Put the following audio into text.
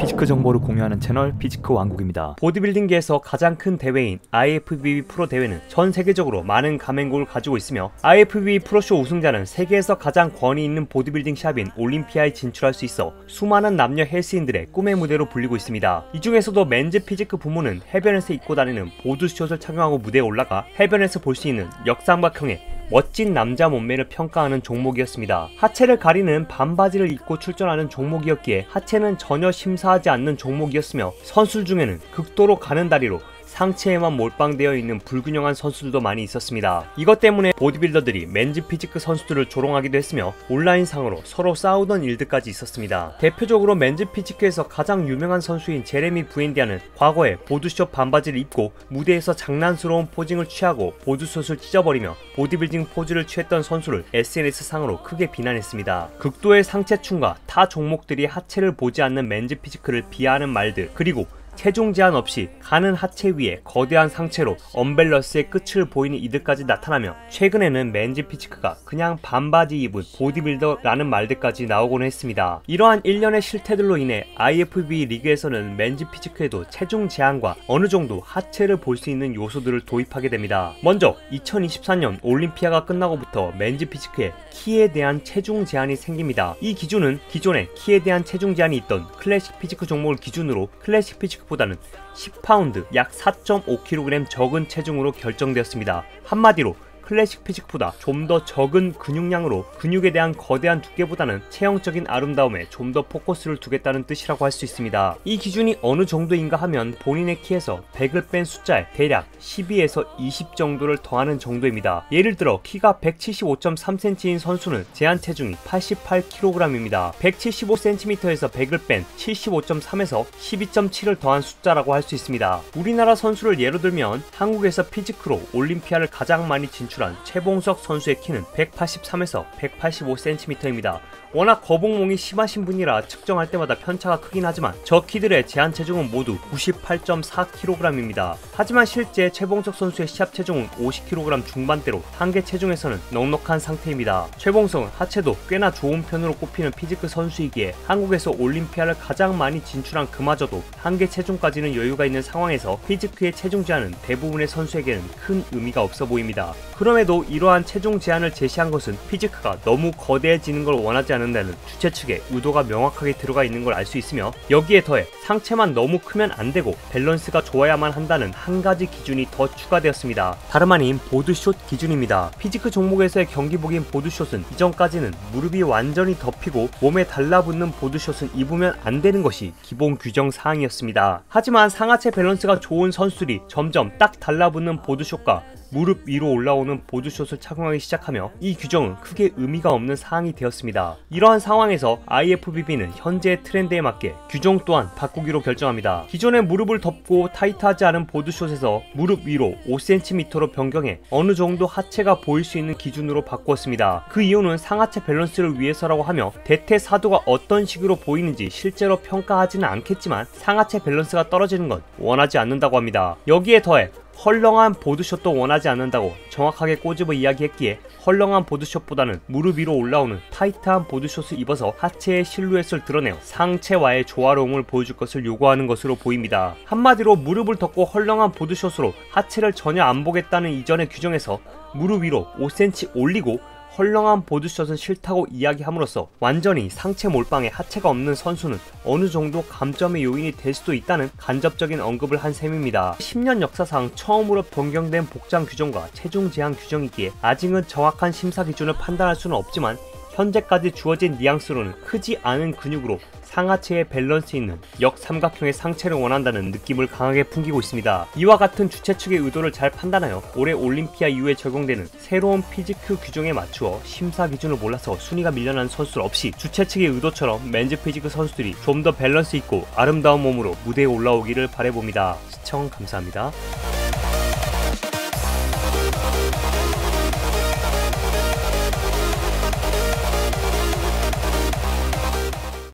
피지크 정보를 공유하는 채널 피지크 왕국입니다. 보디빌딩계에서 가장 큰 대회인 IFBB 프로 대회는 전 세계적으로 많은 가맹국을 가지고 있으며 IFBB 프로쇼 우승자는 세계에서 가장 권위 있는 보디빌딩 샵인 올림피아에 진출할 수 있어 수많은 남녀 헬스인들의 꿈의 무대로 불리고 있습니다. 이 중에서도 맨즈 피지크 부문은 해변에서 입고 다니는 보드숏을 착용하고 무대에 올라가 해변에서 볼 수 있는 역삼각형의 멋진 남자 몸매를 평가하는 종목이었습니다. 하체를 가리는 반바지를 입고 출전하는 종목이었기에 하체는 전혀 심사하지 않는 종목이었으며 선수 중에는 극도로 가는 다리로 상체에만 몰빵되어 있는 불균형한 선수들도 많이 있었습니다. 이것 때문에 보디빌더들이 맨즈 피지크 선수들을 조롱하기도 했으며 온라인상으로 서로 싸우던 일들까지 있었습니다. 대표적으로 맨즈 피지크에서 가장 유명한 선수인 제레미 부엔디아는 과거에 보드숏 반바지를 입고 무대에서 장난스러운 포징을 취하고 보드숏을 찢어버리며 보디빌딩 포즈를 취했던 선수를 SNS상으로 크게 비난했습니다. 극도의 상체춤과 타 종목들이 하체를 보지 않는 맨즈 피지크를 비하하는 말들, 그리고 체중 제한 없이 가는 하체 위에 거대한 상체로 언밸런스의 끝을 보이는 이들까지 나타나며 최근에는 맨즈 피지크가 그냥 반바지 입은 보디빌더라는 말들까지 나오곤 했습니다. 이러한 일련의 실태들로 인해 IFBB 리그에서는 맨즈 피지크에도 체중 제한과 어느 정도 하체를 볼 수 있는 요소들을 도입하게 됩니다. 먼저 2024년 올림피아가 끝나고부터 맨즈 피지크에 키에 대한 체중 제한이 생깁니다. 이 기준은 기존에 키에 대한 체중 제한이 있던 클래식 피지크 종목을 기준으로 클래식 피지크 보다는 10파운드 약 4.5kg 적은 체중으로 결정되었습니다. 한마디로 클래식 피지크보다 좀 더 적은 근육량으로 근육에 대한 거대한 두께보다는 체형적인 아름다움에 좀 더 포커스를 두겠다는 뜻이라고 할 수 있습니다. 이 기준이 어느 정도인가 하면 본인의 키에서 100을 뺀 숫자에 대략 12에서 20 정도를 더하는 정도입니다. 예를 들어 키가 175.3cm인 선수는 제한 체중이 88kg입니다. 175cm에서 100을 뺀 75.3에서 12.7을 더한 숫자라고 할 수 있습니다. 우리나라 선수를 예로 들면 한국에서 피지크로 올림피아를 가장 많이 진출한 최봉석 선수의 키는 183에서 185cm입니다. 워낙 거북목이 심하신 분이라 측정할 때마다 편차가 크긴 하지만 저 키들의 제한 체중은 모두 98.4kg입니다. 하지만 실제 최봉석 선수의 시합 체중은 50kg 중반대로 한계 체중에서는 넉넉한 상태입니다. 최봉석은 하체도 꽤나 좋은 편으로 꼽히는 피지크 선수이기에 한국에서 올림피아를 가장 많이 진출한 그마저도 한계 체중까지는 여유가 있는 상황에서 피지크의 체중 제한은 대부분의 선수에게는 큰 의미가 없어 보입니다. 그럼에도 이러한 체중 제한을 제시한 것은 피지크가 너무 거대해지는 걸 원하지 않는다는 주최 측의 의도가 명확하게 들어가 있는 걸 알 수 있으며, 여기에 더해 상체만 너무 크면 안되고 밸런스가 좋아야만 한다는 한 가지 기준이 더 추가되었습니다. 다름 아닌 보드숏 기준입니다. 피지크 종목에서의 경기복인 보드숏은 이전까지는 무릎이 완전히 덮이고 몸에 달라붙는 보드숏은 입으면 안되는 것이 기본 규정 사항이었습니다. 하지만 상하체 밸런스가 좋은 선수들이 점점 딱 달라붙는 보드숏과 무릎 위로 올라오는 보드숏을 착용하기 시작하며 이 규정은 크게 의미가 없는 사항이 되었습니다. 이러한 상황에서 IFBB는 현재의 트렌드에 맞게 규정 또한 바꾸기로 결정합니다. 기존의 무릎을 덮고 타이트하지 않은 보드숏에서 무릎 위로 5cm로 변경해 어느 정도 하체가 보일 수 있는 기준으로 바꾸었습니다. 그 이유는 상하체 밸런스를 위해서라고 하며 대퇴사두가 어떤 식으로 보이는지 실제로 평가하지는 않겠지만 상하체 밸런스가 떨어지는 건 원하지 않는다고 합니다. 여기에 더해 헐렁한 보드숏도 원하지 않는다고 정확하게 꼬집어 이야기했기에 헐렁한 보드숏보다는 무릎 위로 올라오는 타이트한 보드숏을 입어서 하체의 실루엣을 드러내어 상체와의 조화로움을 보여줄 것을 요구하는 것으로 보입니다. 한마디로 무릎을 덮고 헐렁한 보드숏으로 하체를 전혀 안 보겠다는 이전의 규정에서 무릎 위로 5cm 올리고 헐렁한 보드숏은 싫다고 이야기함으로써 완전히 상체 몰빵에 하체가 없는 선수는 어느 정도 감점의 요인이 될 수도 있다는 간접적인 언급을 한 셈입니다. 10년 역사상 처음으로 변경된 복장 규정과 체중 제한 규정이기에 아직은 정확한 심사 기준을 판단할 수는 없지만 현재까지 주어진 뉘앙스로는 크지 않은 근육으로 상하체에 밸런스 있는 역삼각형의 상체를 원한다는 느낌을 강하게 풍기고 있습니다. 이와 같은 주최 측의 의도를 잘 판단하여 올해 올림피아 이후에 적용되는 새로운 피지크 규정에 맞추어 심사 기준을 몰라서 순위가 밀려나는 선수들 없이 주최 측의 의도처럼 맨즈 피지크 선수들이 좀 더 밸런스 있고 아름다운 몸으로 무대에 올라오기를 바라봅니다. 시청 감사합니다.